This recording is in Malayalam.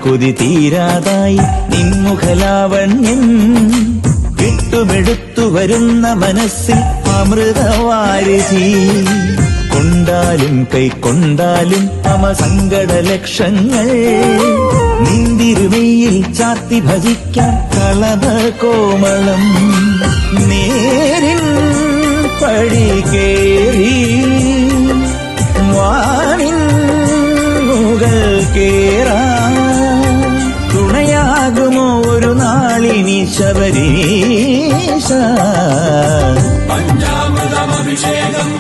കൊതി തീരാതായി നിൻമുഖലാവണ്യം വിട്ടുമെടുത്തു വരുന്ന മനസ്സിൽ അമൃതവാരിധി കൊണ്ടാലും കൈക്കൊണ്ടാലും തമ സങ്കട ലക്ഷങ്ങൾ നിന്തിരുമയിൽ ചാത്തി ഭജിക്കാൻ കളഭ കോമളം നേരിൻ പടി കേറി വാനിൻ മുകൾ കേറാ തുണയാകുമോ ഒരു നാളിനി ശബരീശ പഞ്ചാമൃതമഭിഷേകം